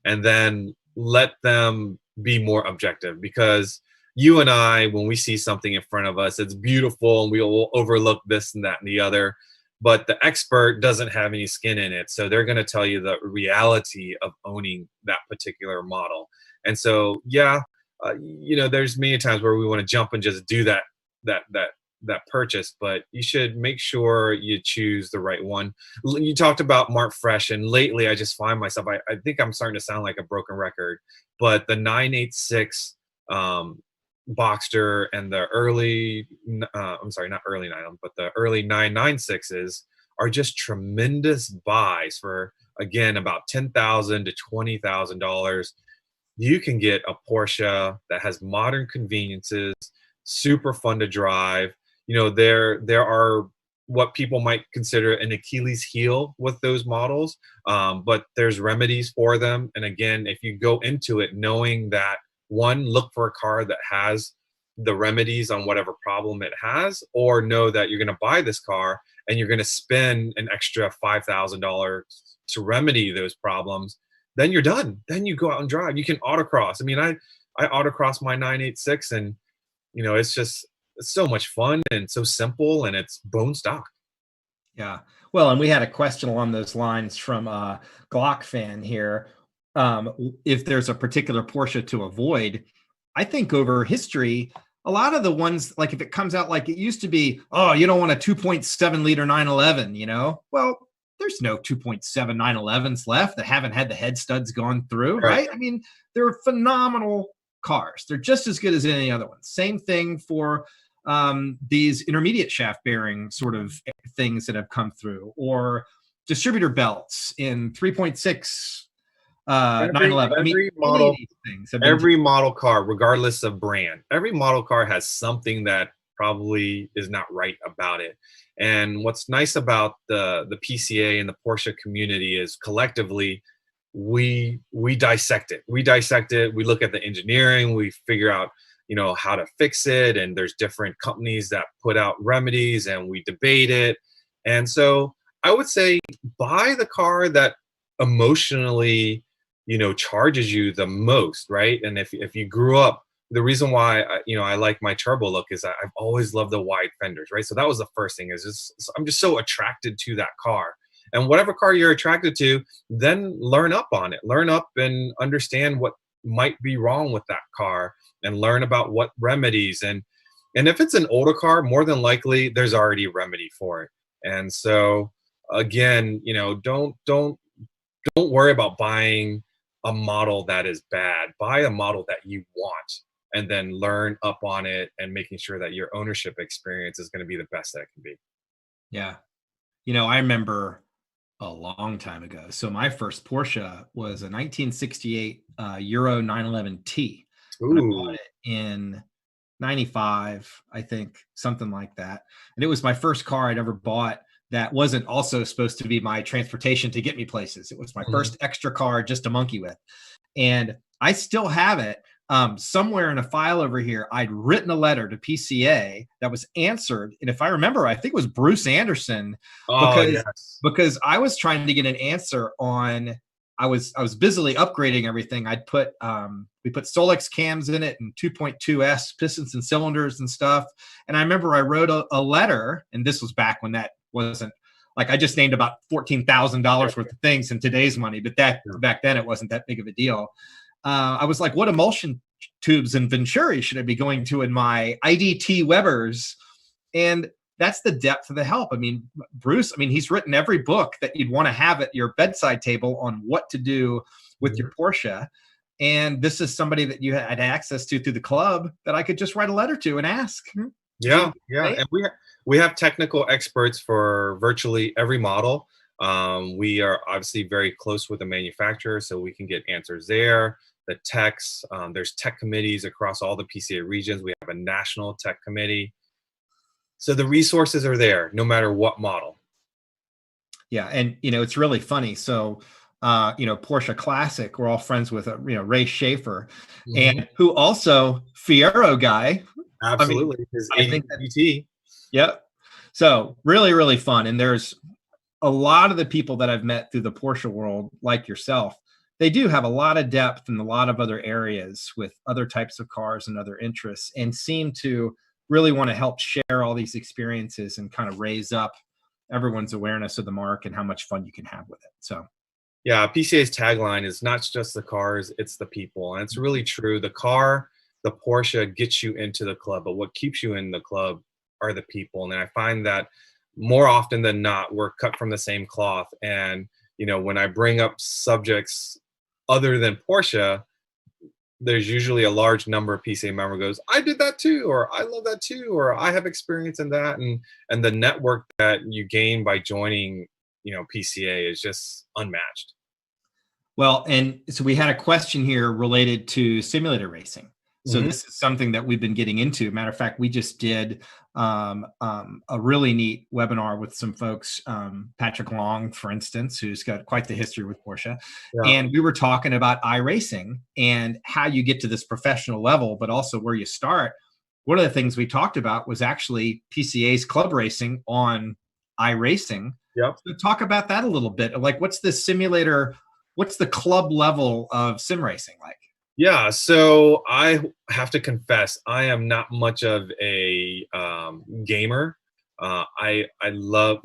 and then let them be more objective, because you and I, when we see something in front of us, it's beautiful and we will overlook this and that and the other, but the expert doesn't have any skin in it. So they're going to tell you the reality of owning that particular model. And so, there's many times where we want to jump and just do that purchase, but you should make sure you choose the right one. You talked about Mart Fresh, and lately I just find myself, I think I'm starting to sound like a broken record, but the 986 Boxster and the early, I'm sorry, not early 9, but the early 996s are just tremendous buys for, again, about $10,000 to $20,000. You can get a Porsche that has modern conveniences, super fun to drive. There are what people might consider an Achilles heel with those models, but there's remedies for them. And again, if you go into it knowing that, one, look for a car that has the remedies on whatever problem it has, or know that you're going to buy this car and you're going to spend an extra $5,000 to remedy those problems, then you're done. Then you go out and drive. You can autocross. I mean, I autocross my 986, and it's so much fun and so simple, and it's bone stock. Yeah. Well, and we had a question along those lines from a Glock fan here. If there's a particular Porsche to avoid, I think over history, a lot of the ones, like if it comes out like it used to be, oh, you don't want a 2.7 liter 911, you know? Well, there's no 2.7 911s left that haven't had the head studs gone through, Right. right? I mean, they're phenomenal cars. They're just as good as any other one. Same thing for these intermediate shaft bearing sort of things that have come through, or distributor belts in 3.6 911. I mean, Every any of model, these things have been every model car, regardless of brand, every model car has something that probably is not right about it. And what's nice about the PCA and the Porsche community is collectively we dissect it. We dissect it. We look at the engineering. We figure out how to fix it. And there's different companies that put out remedies, and we debate it. And so I would say buy the car that emotionally charges you the most, right? And if you grew up, the reason why I like my turbo look is I've always loved the wide fenders, right? So that was the first thing, is just I'm just so attracted to that car. And whatever car you're attracted to, then learn up on it. Learn up and understand what might be wrong with that car, and learn about what remedies. And if it's an older car, more than likely there's already a remedy for it. And so again, don't worry about buying a model that is bad. Buy a model that you want, and then learn up on it, and making sure that your ownership experience is going to be the best that it can be. Yeah. I remember a long time ago. So my first Porsche was a 1968 Euro 911T. And I bought Ooh. it in 95, I think, something like that. And it was my first car I'd ever bought that wasn't also supposed to be my transportation to get me places. It was my first extra car just to monkey with. And I still have it. Somewhere in a file over here, I'd written a letter to PCA that was answered. And if I remember, I think it was Bruce Anderson, Oh yes. because I was trying to get an answer on, I was busily upgrading everything. We put Solex cams in it and 2.2S pistons and cylinders and stuff. And I remember I wrote a letter, and this was back when that wasn't, like, I just named about $14,000 worth of things in today's money, but back then it wasn't that big of a deal. I was like, what emulsion tubes and venturi should I be going to in my IDT Webers? And that's the depth of the help. I mean, Bruce, he's written every book that you'd want to have at your bedside table on what to do with your Porsche. And this is somebody that you had access to through the club that I could just write a letter to and ask. Yeah. And we have technical experts for virtually every model. We are obviously very close with the manufacturer, so we can get answers there. The techs, there's tech committees across all the PCA regions. We have a national tech committee. So the resources are there no matter what model. Yeah. And, it's really funny. So, Porsche Classic, we're all friends with, Ray Schaefer, and who also Fiero guy. Absolutely. I think GT. Yep. So really, really fun. And there's a lot of the people that I've met through the Porsche world, like yourself, they do have a lot of depth in a lot of other areas with other types of cars and other interests, and seem to really want to help share all these experiences and kind of raise up everyone's awareness of the mark and how much fun you can have with it. So, yeah, PCA's tagline is not just the cars, it's the people. And it's really true. The car, the Porsche gets you into the club, but what keeps you in the club are the people. And I find that more often than not, we're cut from the same cloth. And, when I bring up subjects other than Porsche, there's usually a large number of PCA member goes, I did that too, or I love that too, or I have experience in that. And the network that you gain by joining, PCA is just unmatched. Well, and so we had a question here related to simulator racing. So this is something that we've been getting into. Matter of fact, we just did a really neat webinar with some folks, Patrick Long, for instance, who's got quite the history with Porsche. Yeah. And we were talking about iRacing and how you get to this professional level, but also where you start. One of the things we talked about was actually PCA's club racing on iRacing. Yep. So talk about that a little bit. Like, what's the simulator, what's the club level of sim racing like? Yeah, so I have to confess, I am not much of a gamer. I love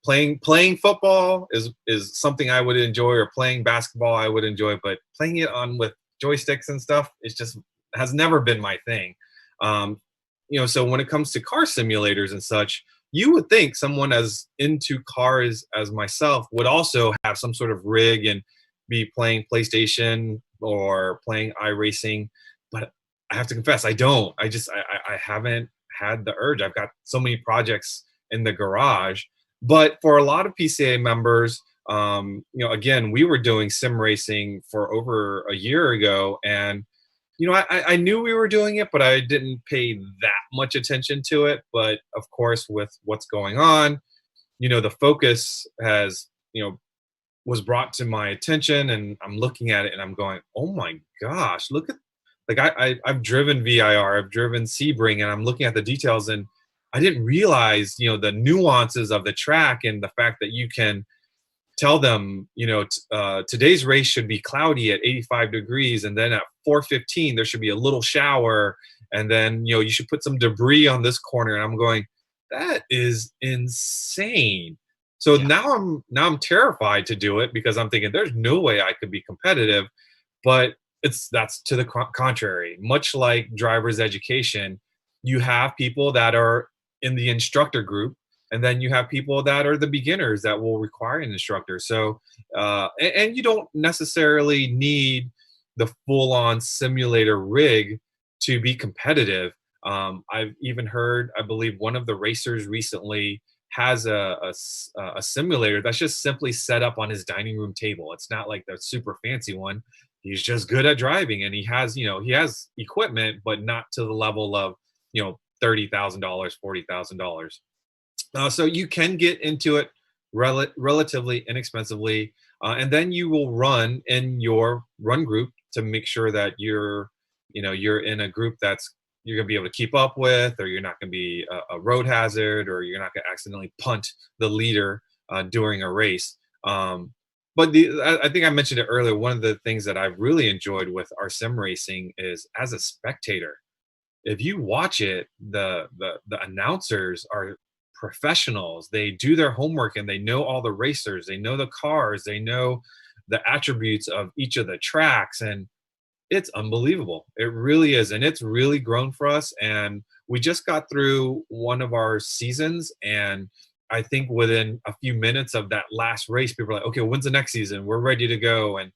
playing football is something I would enjoy, or playing basketball I would enjoy, but playing it on with joysticks and stuff, it's just has never been my thing. So when it comes to car simulators and such, you would think someone as into cars as myself would also have some sort of rig and be playing PlayStation or playing iRacing, but I have to confess, I don't. I haven't had the urge. I've got so many projects in the garage. But for a lot of PCA members, again, we were doing sim racing for over a year ago, and I knew we were doing it, but I didn't pay that much attention to it. But of course, with what's going on, the focus has, was brought to my attention, and I'm looking at it and I'm going, oh my gosh, look at, like, I've driven VIR, I've driven Sebring, and I'm looking at the details, and I didn't realize, the nuances of the track and the fact that you can tell them, today's race should be cloudy at 85 degrees, and then at 4:15 there should be a little shower, and then you should put some debris on this corner. And I'm going, that is insane. So Yeah. now I'm terrified to do it, because I'm thinking there's no way I could be competitive. But that's to the contrary. Much like driver's education, you have people that are in the instructor group, and then you have people that are the beginners that will require an instructor. So and you don't necessarily need the full-on simulator rig to be competitive. I've even heard, I believe one of the racers recently has a simulator that's just simply set up on his dining room table. It's not like the super fancy one. He's just good at driving, and he has equipment, but not to the level of $30,000, $40,000. So you can get into it relatively inexpensively, and then you will run in your run group to make sure that you're in a group that's you're going to be able to keep up with, or you're not going to be a road hazard, or you're not going to accidentally punt the leader during a race. But I think I mentioned it earlier. One of the things that I've really enjoyed with our sim racing is, as a spectator, if you watch it, the announcers are professionals. They do their homework, and they know all the racers, they know the cars, they know the attributes of each of the tracks, and it's unbelievable. It really is. And it's really grown for us. And we just got through one of our seasons, and I think within a few minutes of that last race, people are like, okay, when's the next season? We're ready to go. And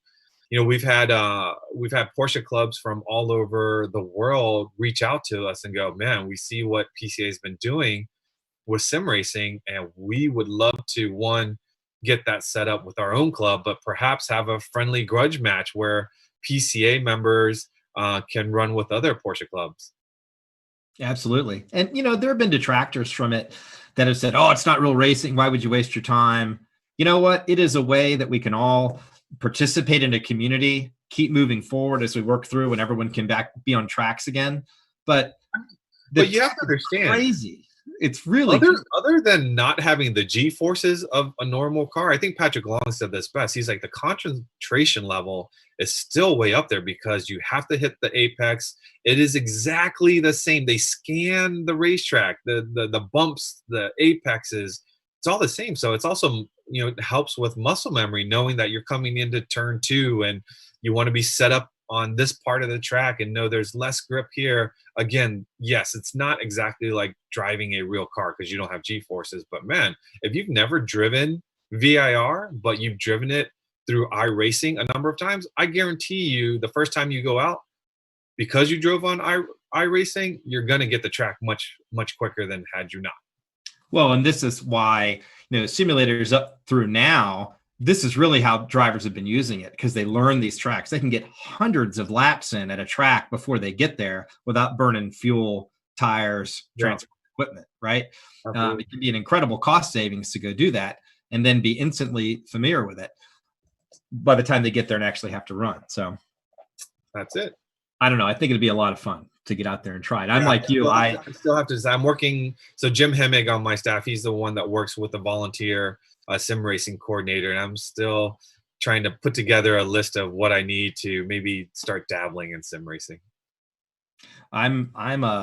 we've had Porsche clubs from all over the world reach out to us and go, man, we see what PCA has been doing with sim racing, and we would love to, one, get that set up with our own club, but perhaps have a friendly grudge match where PCA members can run with other Porsche clubs. Absolutely. And, there have been detractors from it that have said, oh, it's not real racing. Why would you waste your time? You know what? It is a way that we can all participate in a community, keep moving forward as we work through, and everyone can be on tracks again. But you have to understand, crazy. It's really other than not having the G forces of a normal car. I think Patrick Long said this best. He's like, the concentration level is still way up there, because you have to hit the apex. It is exactly the same. They scan the racetrack, the bumps, the apexes. It's all the same. So it's also, it helps with muscle memory, knowing that you're coming into turn 2 and you want to be set up on this part of the track and know there's less grip here. Again, yes, it's not exactly like driving a real car because you don't have G-forces, but man, if you've never driven VIR, but you've driven it through iRacing a number of times, I guarantee you the first time you go out, because you drove on iRacing, you're going to get the track much, much quicker than had you not. Well, and this is why, simulators up through now, this is really how drivers have been using it, because they learn these tracks. They can get hundreds of laps in at a track before they get there without burning fuel, tires, transport equipment, right? It can be an incredible cost savings to go do that and then be instantly familiar with it by the time they get there and actually have to run. So that's it. I don't know. I think it'd be a lot of fun to get out there and try it. I'm like you. I still have to say, I'm working. So Jim Hemmig on my staff, he's the one that works with the volunteer sim racing coordinator, and I'm still trying to put together a list of what I need to maybe start dabbling in sim racing. I'm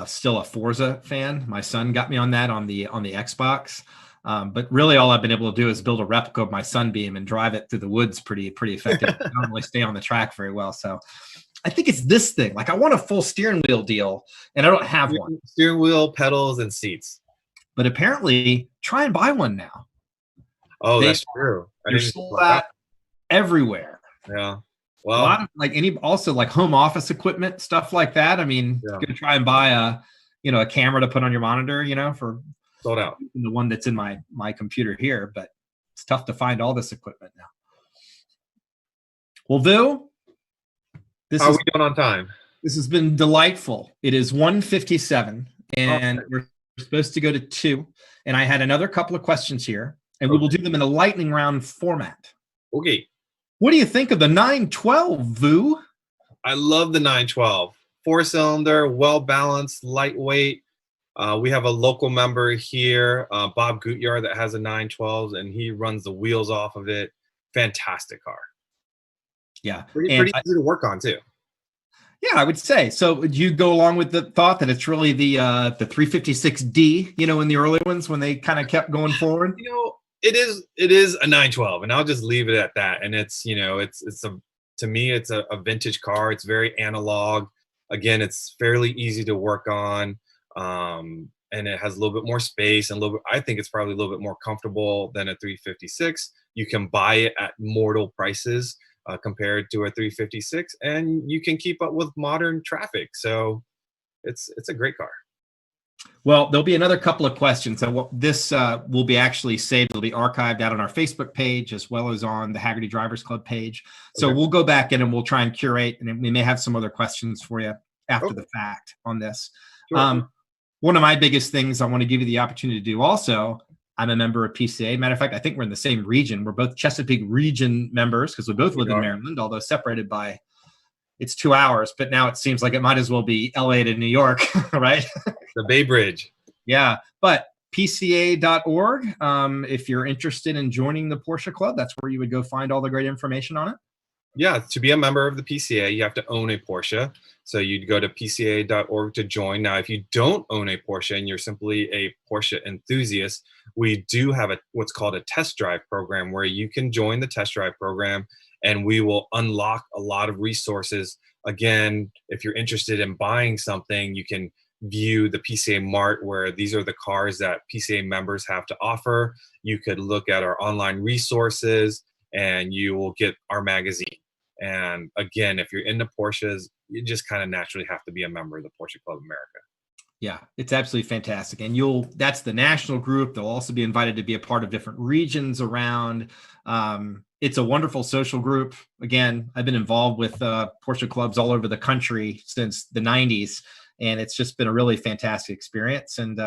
still a Forza fan. My son got me on that on the Xbox. But really all I've been able to do is build a replica of my Sunbeam and drive it through the woods pretty effectively. I don't really stay on the track very well. So I think it's this thing. Like I want a full steering wheel deal, and I don't have one. Steering wheel, pedals, and seats. But apparently, try and buy one now. Oh, that's true. They're sold out everywhere. Yeah. Well, a lot of like also like home office equipment, stuff like that. I mean, yeah. Gonna try and buy a camera to put on your monitor, for sold out. The one that's in my computer here, but it's tough to find all this equipment now. Well, Vu, how are we doing on time? This has been delightful. It is 1:57, and we're supposed to go to 2. And I had another couple of questions here, and we will do them in a lightning round format. Okay. What do you think of the 912, Vu? I love the 912. 4-cylinder, well-balanced, lightweight. We have a local member here, Bob Gutjahr, that has a 912, and he runs the wheels off of it. Fantastic car. Yeah. Pretty easy to work on, too. Yeah, I would say. So would you go along with the thought that it's really the 356D, in the early ones when they kind of kept going forward? It is a 912, and I'll just leave it at that. And it's, to me, it's a vintage car. It's very analog. Again, it's fairly easy to work on. And it has a little bit more space and I think it's probably a little bit more comfortable than a 356. You can buy it at mortal prices compared to a 356, and you can keep up with modern traffic. So it's a great car. Well, there'll be another couple of questions. So this will be actually saved. It'll be archived out on our Facebook page as well as on the Hagerty Drivers Club page. So we'll go back in and we'll try and curate, and we may have some other questions for you after the fact on this. Sure. One of my biggest things I want to give you the opportunity to do also, I'm a member of PCA. Matter of fact, I think we're in the same region. We're both Chesapeake region members because we both live in Maryland, although separated by it's 2 hours, but now it seems like it might as well be LA to New York, right? The Bay Bridge. Yeah, but PCA.org, if you're interested in joining the Porsche Club, that's where you would go find all the great information on it. Yeah, to be a member of the PCA, you have to own a Porsche. So you'd go to PCA.org to join. Now, if you don't own a Porsche and you're simply a Porsche enthusiast, we do have what's called a test drive program where you can join the test drive program and we will unlock a lot of resources. Again, if you're interested in buying something, you can view the PCA Mart where these are the cars that PCA members have to offer. You could look at our online resources and you will get our magazine. And again, if you're into Porsches, you just kind of naturally have to be a member of the Porsche Club of America. Yeah, it's absolutely fantastic. And that's the national group. They'll also be invited to be a part of different regions around. It's a wonderful social group. Again, I've been involved with Porsche clubs all over the country since the 90s. And it's just been a really fantastic experience. And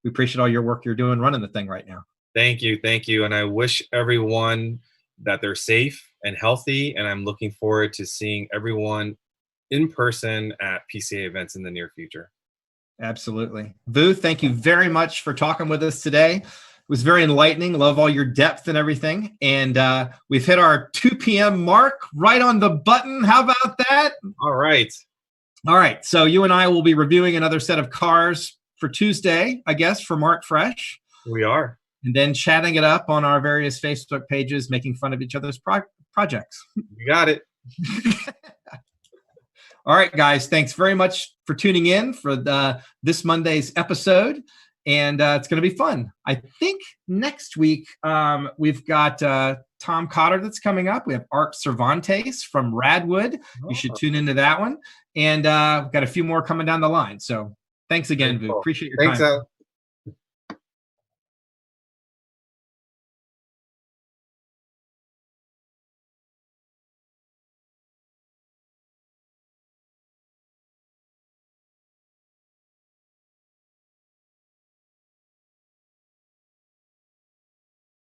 we appreciate all your work you're doing running the thing right now. Thank you. Thank you. And I wish everyone that they're safe and healthy. And I'm looking forward to seeing everyone in person at PCA events in the near future. Absolutely. Vu, thank you very much for talking with us today. It was very enlightening. Love all your depth and everything. And we've hit our 2 p.m. mark right on the button. How about that? All right. All right. So you and I will be reviewing another set of cars for Tuesday, I guess, for Mark Fresh. We are. And then chatting it up on our various Facebook pages, making fun of each other's projects. You got it. All right, guys. Thanks very much for tuning in for this Monday's episode. And it's going to be fun. I think next week we've got Tom Cotter that's coming up. We have Art Cervantes from Radwood. Oh. You should tune into that one. And we've got a few more coming down the line. So thanks again, Vu. Appreciate your time. Thanks,